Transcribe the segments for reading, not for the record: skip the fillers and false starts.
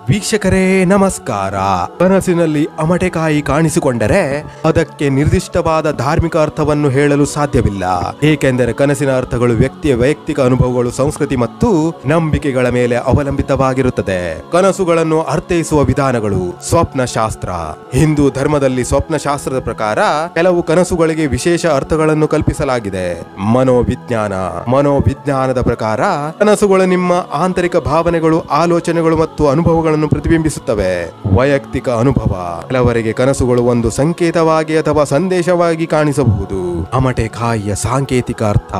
ವೀಕ್ಷಕರೇ ನಮಸ್ಕಾರ. ಕನಸಿನಲ್ಲಿ ಅಮಟೆಕಾಯಿ ಕಾಣಿಸಿಕೊಂಡರೆ ಅದಕ್ಕೆ ನಿರ್ದಿಷ್ಟವಾದ ಧಾರ್ಮಿಕ ಅರ್ಥವನ್ನು ಹೇಳಲು ಸಾಧ್ಯವಿಲ್ಲ. ಏಕೆಂದರೆ ಕನಸಿನ ಅರ್ಥಗಳು ವ್ಯಕ್ತಿಯ ವೈಯಕ್ತಿಕ ಅನುಭವಗಳು, ಸಂಸ್ಕೃತಿ ಮತ್ತು ನಂಬಿಕೆಗಳ ಮೇಲೆ ಅವಲಂಬಿತವಾಗಿರುತ್ತದೆ. ಕನಸುಗಳನ್ನು ಅರ್ಥೈಸುವ ವಿಧಾನಗಳು. ಸ್ವಪ್ನಶಾಸ್ತ್ರ. ಹಿಂದೂ ಧರ್ಮದಲ್ಲಿ ಸ್ವಪ್ನಶಾಸ್ತ್ರದ ಪ್ರಕಾರ ಕೆಲವು ಕನಸುಗಳಿಗೆ ವಿಶೇಷ ಅರ್ಥಗಳನ್ನು ಕಲ್ಪಿಸಲಾಗಿದೆ. ಮನೋವಿಜ್ಞಾನದ ಪ್ರಕಾರ ಕನಸುಗಳು ನಿಮ್ಮ ಆಂತರಿಕ ಭಾವನೆಗಳು, ಆಲೋಚನೆಗಳು ಮತ್ತು ಅನುಭವಗಳನ್ನು ಪ್ರತಿಬಿಂಬಿಸುತ್ತವೆ. ವೈಯಕ್ತಿಕ ಅನುಭವ. ಕೆಲವರಿಗೆ ಕನಸುಗಳು ಒಂದು ಸಂಕೇತವಾಗಿ ಅಥವಾ ಸಂದೇಶವಾಗಿ ಕಾಣಿಸಬಹುದು. ಅಮಟೆಕಾಯಿಯ ಸಾಂಕೇತಿಕ ಅರ್ಥ.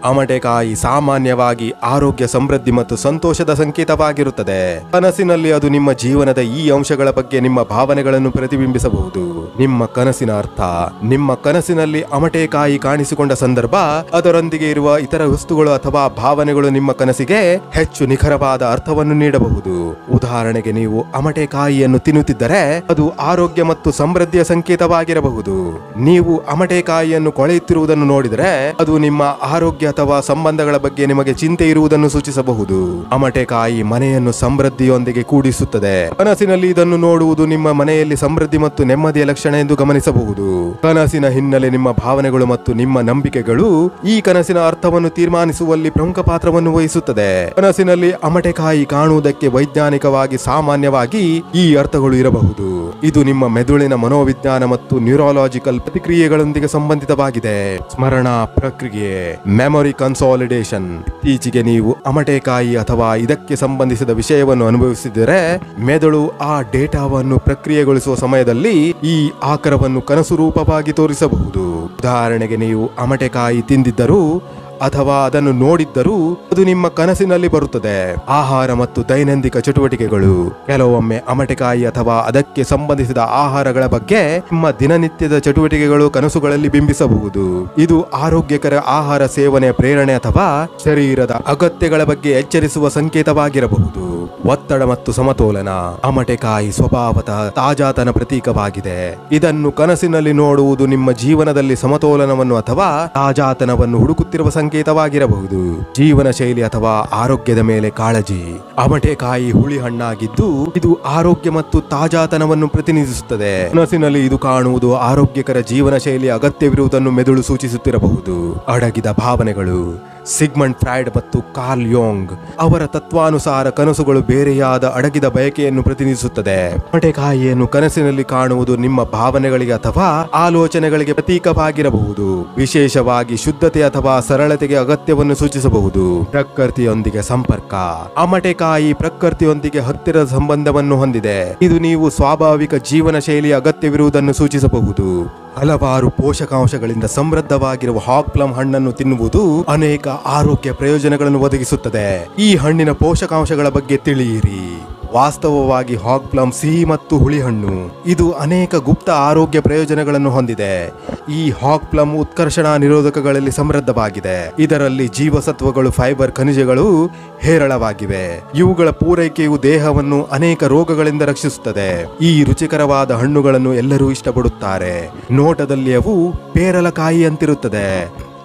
ಅಮಟೆಕಾಯಿ ಸಾಮಾನ್ಯವಾಗಿ ಆರೋಗ್ಯ, ಸಮೃದ್ಧಿ ಮತ್ತು ಸಂತೋಷದ ಸಂಕೇತವಾಗಿರುತ್ತದೆ. ಕನಸಿನಲ್ಲಿ ಅದು ನಿಮ್ಮ ಜೀವನದ ಈ ಅಂಶಗಳ ಬಗ್ಗೆ ನಿಮ್ಮ ಭಾವನೆಗಳನ್ನು ಪ್ರತಿಬಿಂಬಿಸಬಹುದು. ನಿಮ್ಮ ಕನಸಿನ ಅರ್ಥ. ನಿಮ್ಮ ಕನಸಿನಲ್ಲಿ ಅಮಟೆಕಾಯಿ ಕಾಣಿಸಿಕೊಂಡ ಸಂದರ್ಭ, ಅದರೊಂದಿಗೆ ಇರುವ ಇತರ ವಸ್ತುಗಳು ಅಥವಾ ಭಾವನೆಗಳು ನಿಮ್ಮ ಕನಸಿಗೆ ಹೆಚ್ಚು ನಿಖರವಾದ ಅರ್ಥವನ್ನು ನೀಡಬಹುದು. ಉದಾಹರಣೆಗೆ, ನೀವು ಅಮಟೆಕಾಯಿಯನ್ನು ತಿನ್ನುತ್ತಿದ್ದರೆ ಅದು ಆರೋಗ್ಯ ಮತ್ತು ಸಮೃದ್ಧಿಯ ಸಂಕೇತವಾಗಿರಬಹುದು. ನೀವು ಅಮಟೆಕಾಯಿಯನ್ನು ಕೊಳೆಯುತ್ತಿರುವುದನ್ನು ನೋಡಿದರೆ ಅದು ನಿಮ್ಮ ಆರೋಗ್ಯ ಅಥವಾ ಸಂಬಂಧಗಳ ಬಗ್ಗೆ ನಿಮಗೆ ಚಿಂತೆ ಇರುವುದನ್ನು ಸೂಚಿಸಬಹುದು. ಅಮಟೆಕಾಯಿ ಮನೆಯನ್ನು ಸಮೃದ್ಧಿಯೊಂದಿಗೆ ಕೂಡಿಸುತ್ತದೆ. ಕನಸಿನಲ್ಲಿ ಇದನ್ನು ನೋಡುವುದು ನಿಮ್ಮ ಮನೆಯಲ್ಲಿ ಸಮೃದ್ಧಿ ಮತ್ತು ನೆಮ್ಮದಿಯ ಲಕ್ಷಣ ಎಂದು ಗಮನಿಸಬಹುದು. ಕನಸಿನ ಹಿನ್ನೆಲೆ. ನಿಮ್ಮ ಭಾವನೆಗಳು ಮತ್ತು ನಿಮ್ಮ ನಂಬಿಕೆಗಳು ಈ ಕನಸಿನ ಅರ್ಥವನ್ನು ತೀರ್ಮಾನಿಸುವಲ್ಲಿ ಪ್ರಮುಖ ಪಾತ್ರವನ್ನು ವಹಿಸುತ್ತದೆ. ಕನಸಿನಲ್ಲಿ ಅಮಟೆಕಾಯಿ ಕಾಣುವುದಕ್ಕೆ ವೈಜ್ಞಾನಿಕವಾಗಿ ಸಾಮಾನ್ಯವಾಗಿ ಈ ಅರ್ಥಗಳು ಇರಬಹುದು. ಇದು ನಿಮ್ಮ ಮೆದುಳಿನ ಮನೋವಿಜ್ಞಾನ ಮತ್ತು ನ್ಯೂರಾಲಜಿಕಲ್ ಪ್ರತಿಕ್ರಿಯೆಗಳೊಂದಿಗೆ ಸಂಬಂಧಿತವಾಗಿದೆ. ಸ್ಮರಣಾ ಪ್ರಕ್ರಿಯೆ. Memory consolidation. ಇತ್ತೀಚೆಗೆ ನೀವು ಅಮಟೆಕಾಯಿ ಅಥವಾ ಇದಕ್ಕೆ ಸಂಬಂಧಿಸಿದ ವಿಷಯವನ್ನು ಅನುಭವಿಸಿದರೆ ಮೆದುಳು ಆ ಡೇಟಾವನ್ನು ಪ್ರಕ್ರಿಯೆಗೊಳಿಸುವ ಸಮಯದಲ್ಲಿ ಈ ಆಕಾರವನ್ನು ಕನಸು ರೂಪವಾಗಿ ತೋರಿಸಬಹುದು. ಉದಾಹರಣೆಗೆ, ನೀವು ಅಮಟೆಕಾಯಿ ತಿಂದಿದ್ದರೂ ಅಥವಾ ಅದನ್ನು ನೋಡಿದ್ದರೂ ಅದು ನಿಮ್ಮ ಕನಸಿನಲ್ಲಿ ಬರುತ್ತದೆ. ಆಹಾರ ಮತ್ತು ದೈನಂದಿನ ಚಟುವಟಿಕೆಗಳು. ಕೆಲವೊಮ್ಮೆ ಅಮಟೆಕಾಯಿ ಅಥವಾ ಅದಕ್ಕೆ ಸಂಬಂಧಿಸಿದ ಆಹಾರಗಳ ಬಗ್ಗೆ ನಿಮ್ಮ ದಿನನಿತ್ಯದ ಚಟುವಟಿಕೆಗಳು ಕನಸುಗಳಲ್ಲಿ ಬಿಂಬಿಸಬಹುದು. ಇದು ಆರೋಗ್ಯಕರ ಆಹಾರ ಸೇವನೆಯ ಪ್ರೇರಣೆ ಅಥವಾ ಶರೀರದ ಅಗತ್ಯಗಳ ಬಗ್ಗೆ ಎಚ್ಚರಿಸುವ ಸಂಕೇತವಾಗಿರಬಹುದು. ಒತ್ತಡ ಮತ್ತು ಸಮತೋಲನ. ಅಮಟೆಕಾಯಿ ಸ್ವಭಾವತಃ ತಾಜಾತನ ಪ್ರತೀಕವಾಗಿದೆ. ಇದನ್ನು ಕನಸಿನಲ್ಲಿ ನೋಡುವುದು ನಿಮ್ಮ ಜೀವನದಲ್ಲಿ ಸಮತೋಲನವನ್ನು ಅಥವಾ ತಾಜಾತನವನ್ನು ಹುಡುಕುತ್ತಿರುವ ಸಂಕೇತವಾಗಿರಬಹುದು. ಜೀವನ ಶೈಲಿ ಅಥವಾ ಆರೋಗ್ಯದ ಮೇಲೆ ಕಾಳಜಿ. ಅಮಟೆಕಾಯಿ ಹುಳಿ ಹಣ್ಣಾಗಿದ್ದು ಇದು ಆರೋಗ್ಯ ಮತ್ತು ತಾಜಾತನವನ್ನು ಪ್ರತಿನಿಧಿಸುತ್ತದೆ. ಕನಸಿನಲ್ಲಿ ಇದು ಕಾಣುವುದು ಆರೋಗ್ಯಕರ ಜೀವನ ಶೈಲಿ ಅಗತ್ಯವಿರುವುದನ್ನು ಮೆದುಳು ಸೂಚಿಸುತ್ತಿರಬಹುದು. ಅಡಗಿದ ಭಾವನೆಗಳು. ಸಿಗ್ಮಂಡ್ ಫ್ರಾಯ್ಡ್ ಮತ್ತು ಕಾರ್ಲ್ ಯೋಂಗ್ ಅವರ ತತ್ವಾನುಸಾರ ಕನಸುಗಳು ಬೇರೆಯಾದ ಅಡಗಿದ ಬಯಕೆಯನ್ನು ಪ್ರತಿನಿಧಿಸುತ್ತದೆ. ಅಮಟೆಕಾಯಿಯನ್ನು ಕನಸಿನಲ್ಲಿ ಕಾಣುವುದು ನಿಮ್ಮ ಭಾವನೆಗಳಿಗೆ ಅಥವಾ ಆಲೋಚನೆಗಳಿಗೆ ಪ್ರತೀಕವಾಗಿರಬಹುದು. ವಿಶೇಷವಾಗಿ ಶುದ್ಧತೆ ಅಥವಾ ಸರಳತೆಗೆ ಅಗತ್ಯವನ್ನು ಸೂಚಿಸಬಹುದು. ಪ್ರಕೃತಿಯೊಂದಿಗೆ ಸಂಪರ್ಕ. ಅಮಟೆಕಾಯಿ ಪ್ರಕೃತಿಯೊಂದಿಗೆ ಹತ್ತಿರದ ಸಂಬಂಧವನ್ನು ಹೊಂದಿದೆ. ಇದು ನೀವು ಸ್ವಾಭಾವಿಕ ಜೀವನ ಶೈಲಿಯ ಅಗತ್ಯವಿರುವುದನ್ನು ಸೂಚಿಸಬಹುದು. ಹಲವಾರು ಪೋಷಕಾಂಶಗಳಿಂದ ಸಮೃದ್ಧವಾಗಿರುವ ಹಾಗ್ ಪ್ಲಮ್ ಹಣ್ಣನ್ನು ತಿನ್ನುವುದು ಅನೇಕ ಆರೋಗ್ಯ ಪ್ರಯೋಜನಗಳನ್ನು ಒದಗಿಸುತ್ತದೆ. ಈ ಹಣ್ಣಿನ ಪೋಷಕಾಂಶಗಳ ಬಗ್ಗೆ ತಿಳಿಯಿರಿ. ವಾಸ್ತವವಾಗಿ ಹಾಗ್ ಪ್ಲಮ್ ಸಿಹಿ ಮತ್ತು ಹುಳಿ ಹಣ್ಣು. ಇದು ಅನೇಕ ಗುಪ್ತ ಆರೋಗ್ಯ ಪ್ರಯೋಜನಗಳನ್ನು ಹೊಂದಿದೆ. ಈ ಹಾಗ್ ಪ್ಲಮ್ ಉತ್ಕರ್ಷಣ ನಿರೋಧಕಗಳಲ್ಲಿ ಸಮೃದ್ಧವಾಗಿದೆ. ಇದರಲ್ಲಿ ಜೀವಸತ್ವಗಳು, ಫೈಬರ್, ಖನಿಜಗಳು ಹೇರಳವಾಗಿವೆ. ಇವುಗಳ ಪೂರೈಕೆಯು ದೇಹವನ್ನು ಅನೇಕ ರೋಗಗಳಿಂದ ರಕ್ಷಿಸುತ್ತದೆ. ಈ ರುಚಿಕರವಾದ ಹಣ್ಣುಗಳನ್ನು ಎಲ್ಲರೂ ಇಷ್ಟಪಡುತ್ತಾರೆ. ನೋಟದಲ್ಲಿ ಅವು ಪೇರಲಕಾಯಿಯಂತಿರುತ್ತದೆ.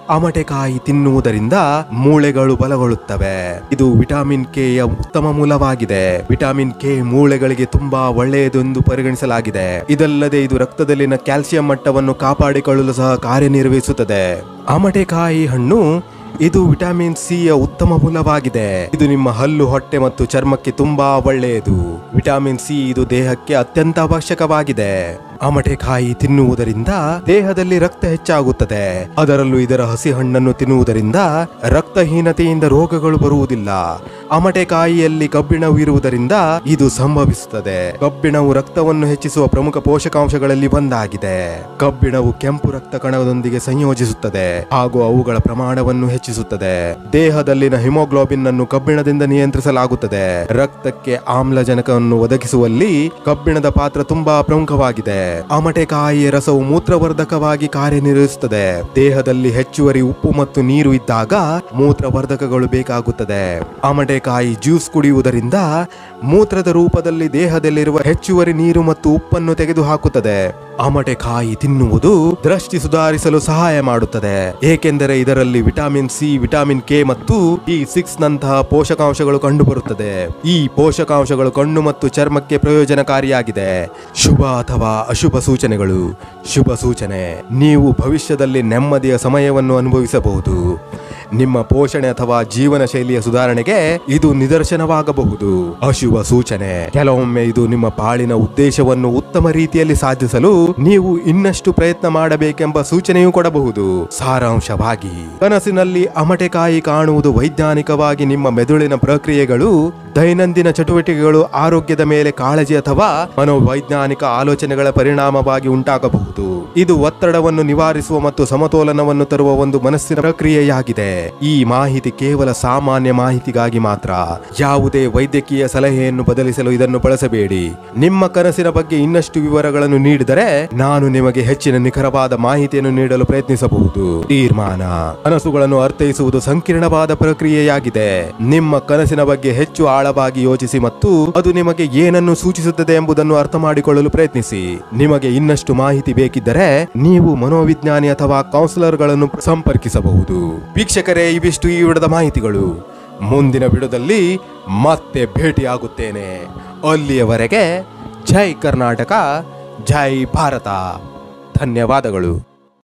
ಅಮಟೆಕಾಯಿ ತಿನ್ನುವುದರಿಂದ ಮೂಳೆಗಳು ಬಲಗೊಳ್ಳುತ್ತವೆ. ಇದು ವಿಟಮಿನ್ ಕೆ ಯ ಉತ್ತಮ ಮೂಲವಾಗಿದೆ. ವಿಟಮಿನ್ ಕೆ ಮೂಳೆಗಳಿಗೆ ತುಂಬಾ ಒಳ್ಳೆಯದೆಂದು ಪರಿಗಣಿಸಲಾಗಿದೆ. ಇದಲ್ಲದೆ ಇದು ರಕ್ತದಲ್ಲಿನ ಕ್ಯಾಲ್ಸಿಯಂ ಮಟ್ಟವನ್ನು ಕಾಪಾಡಿಕೊಳ್ಳಲು ಸಹ ಕಾರ್ಯನಿರ್ವಹಿಸುತ್ತದೆ. ಅಮಟೆಕಾಯಿ ಹಣ್ಣು ಇದು ವಿಟಮಿನ್ ಸಿ ಯ ಉತ್ತಮ ಮೂಲವಾಗಿದೆ. ಇದು ನಿಮ್ಮ ಹಲ್ಲು, ಹೊಟ್ಟೆ ಮತ್ತು ಚರ್ಮಕ್ಕೆ ತುಂಬಾ ಒಳ್ಳೆಯದು. ವಿಟಮಿನ್ ಸಿ ಇದು ದೇಹಕ್ಕೆ ಅತ್ಯಂತ ಅವಶ್ಯಕವಾಗಿದೆ. ಅಮಟೆಕಾಯಿ ತಿನ್ನುವುದರಿಂದ ದೇಹದಲ್ಲಿ ರಕ್ತ ಹೆಚ್ಚಾಗುತ್ತದೆ. ಅದರಲ್ಲೂ ಇದರ ಹಸಿ ಹಣ್ಣನ್ನು ತಿನ್ನುವುದರಿಂದ ರಕ್ತಹೀನತೆಯಿಂದ ರೋಗಗಳು ಬರುವುದಿಲ್ಲ. ಅಮಟೆಕಾಯಿಯಲ್ಲಿ ಕಬ್ಬಿಣವು ಇರುವುದರಿಂದ ಇದು ಸಂಭವಿಸುತ್ತದೆ. ಕಬ್ಬಿಣವು ರಕ್ತವನ್ನು ಹೆಚ್ಚಿಸುವ ಪ್ರಮುಖ ಪೋಷಕಾಂಶಗಳಲ್ಲಿ ಒಂದಾಗಿದೆ. ಕಬ್ಬಿಣವು ಕೆಂಪು ರಕ್ತ ಕಣದೊಂದಿಗೆ ಸಂಯೋಜಿಸುತ್ತದೆ ಹಾಗೂ ಅವುಗಳ ಪ್ರಮಾಣವನ್ನು ಹೆಚ್ಚಿಸುತ್ತದೆ. ದೇಹದಲ್ಲಿನ ಹಿಮೋಗ್ಲೋಬಿನ್ ಅನ್ನು ಕಬ್ಬಿಣದಿಂದ ನಿಯಂತ್ರಿಸಲಾಗುತ್ತದೆ. ರಕ್ತಕ್ಕೆ ಆಮ್ಲಜನಕವನ್ನು ಒದಗಿಸುವಲ್ಲಿ ಕಬ್ಬಿಣದ ಪಾತ್ರ ತುಂಬಾ ಪ್ರಮುಖವಾಗಿದೆ. ಅಮಟೆಕಾಯಿಯ ರಸವು ಮೂತ್ರವರ್ಧಕವಾಗಿ ಕಾರ್ಯನಿರ್ವಹಿಸುತ್ತದೆ. ದೇಹದಲ್ಲಿ ಹೆಚ್ಚುವರಿ ಉಪ್ಪು ಮತ್ತು ನೀರು ಇದ್ದಾಗ ಮೂತ್ರವರ್ಧಕಗಳು ಬೇಕಾಗುತ್ತದೆ. ಅಮಟೆಕಾಯಿ ಜ್ಯೂಸ್ ಕುಡಿಯುವುದರಿಂದ ಮೂತ್ರದ ರೂಪದಲ್ಲಿ ದೇಹದಲ್ಲಿರುವ ಹೆಚ್ಚುವರಿ ನೀರು ಮತ್ತು ಉಪ್ಪನ್ನು ತೆಗೆದುಹಾಕುತ್ತದೆ. ಅಮಟೆಕಾಯಿ ತಿನ್ನುವುದು ದೃಷ್ಟಿ ಸುಧಾರಿಸಲು ಸಹಾಯ ಮಾಡುತ್ತದೆ, ಏಕೆಂದರೆ ಇದರಲ್ಲಿ ವಿಟಮಿನ್ ಸಿ, ವಿಟಮಿನ್ ಕೆ ಮತ್ತು B6 ನಂತಹ ಪೋಷಕಾಂಶಗಳು ಕಂಡುಬರುತ್ತದೆ. ಈ ಪೋಷಕಾಂಶಗಳು ಕಣ್ಣು ಮತ್ತು ಚರ್ಮಕ್ಕೆ ಪ್ರಯೋಜನಕಾರಿಯಾಗಿದೆ. ಶುಭ ಅಥವಾ ಅಶುಭ ಸೂಚನೆಗಳು. ಶುಭ ಸೂಚನೆ: ನೀವು ಭವಿಷ್ಯದಲ್ಲಿ ನೆಮ್ಮದಿಯ ಸಮಯವನ್ನು ಅನುಭವಿಸಬಹುದು. ನಿಮ್ಮ ಪೋಷಣೆ ಅಥವಾ ಜೀವನ ಶೈಲಿಯ ಸುಧಾರಣೆಗೆ ಇದು ನಿದರ್ಶನವಾಗಬಹುದು. ಅಶುಭ ಸೂಚನೆ: ಕೆಲವೊಮ್ಮೆ ಇದು ನಿಮ್ಮ ಬಾಳಿನ ಉದ್ದೇಶವನ್ನು ಉತ್ತಮ ರೀತಿಯಲ್ಲಿ ಸಾಧಿಸಲು ನೀವು ಇನ್ನಷ್ಟು ಪ್ರಯತ್ನ ಮಾಡಬೇಕೆಂಬ ಸೂಚನೆಯೂ ಕೊಡಬಹುದು. ಸಾರಾಂಶವಾಗಿ, ಕನಸಿನಲ್ಲಿ ಅಮಟೆಕಾಯಿ ಕಾಣುವುದು ವೈಜ್ಞಾನಿಕವಾಗಿ ನಿಮ್ಮ ಮೆದುಳಿನ ಪ್ರಕ್ರಿಯೆಗಳು, ದೈನಂದಿನ ಚಟುವಟಿಕೆಗಳು, ಆರೋಗ್ಯದ ಮೇಲೆ ಕಾಳಜಿ ಅಥವಾ ಮನೋವೈಜ್ಞಾನಿಕ ಆಲೋಚನೆಗಳ ಪರಿಣಾಮವಾಗಿ ಉಂಟಾಗಬಹುದು. ಇದು ಒತ್ತಡವನ್ನು ನಿವಾರಿಸುವ ಮತ್ತು ಸಮತೋಲನವನ್ನು ತರುವ ಒಂದು ಮನಸ್ಸಿನ ಪ್ರಕ್ರಿಯೆಯಾಗಿದೆ. ಈ ಮಾಹಿತಿ ಕೇವಲ ಸಾಮಾನ್ಯ ಮಾಹಿತಿಗಾಗಿ ಮಾತ್ರ. ಯಾವುದೇ ವೈದ್ಯಕೀಯ ಸಲಹೆಯನ್ನು ಬದಲಿಸಲು ಇದನ್ನು ಬಳಸಬೇಡಿ. ನಿಮ್ಮ ಕನಸಿನ ಬಗ್ಗೆ ಇನ್ನಷ್ಟು ವಿವರಗಳನ್ನು ನೀಡಿದರೆ ನಾನು ನಿಮಗೆ ಹೆಚ್ಚಿನ ನಿಖರವಾದ ಮಾಹಿತಿಯನ್ನು ನೀಡಲು ಪ್ರಯತ್ನಿಸಬಹುದು. ತೀರ್ಮಾನ: ಕನಸುಗಳನ್ನು ಅರ್ಥೈಸುವುದು ಸಂಕೀರ್ಣವಾದ ಪ್ರಕ್ರಿಯೆಯಾಗಿದೆ. ನಿಮ್ಮ ಕನಸಿನ ಬಗ್ಗೆ ಹೆಚ್ಚು ಆಳವಾಗಿ ಯೋಚಿಸಿ ಮತ್ತು ಅದು ನಿಮಗೆ ಏನನ್ನು ಸೂಚಿಸುತ್ತದೆ ಎಂಬುದನ್ನು ಅರ್ಥ ಮಾಡಿಕೊಳ್ಳಲು ಪ್ರಯತ್ನಿಸಿ. ನಿಮಗೆ ಇನ್ನಷ್ಟು ಮಾಹಿತಿ ಬೇಕಿದ್ದರೆ ನೀವು ಮನೋವಿಜ್ಞಾನಿ ಅಥವಾ ಕೌನ್ಸಿಲರ್ಗಳನ್ನು ಸಂಪರ್ಕಿಸಬಹುದು. ವೀಕ್ಷಕರೇ, ಇವಿಷ್ಟು ಈ ವಿಡಿಯೋದ ಮಾಹಿತಿಗಳು. ಮುಂದಿನ ವಿಡಿಯೋದಲ್ಲಿ ಮತ್ತೆ ಭೇಟಿಯಾಗುತ್ತೇನೆ. ಅಲ್ಲಿಯವರೆಗೆ ಜೈ ಕರ್ನಾಟಕ, ಜೈ ಭಾರತ. ಧನ್ಯವಾದಗಳು.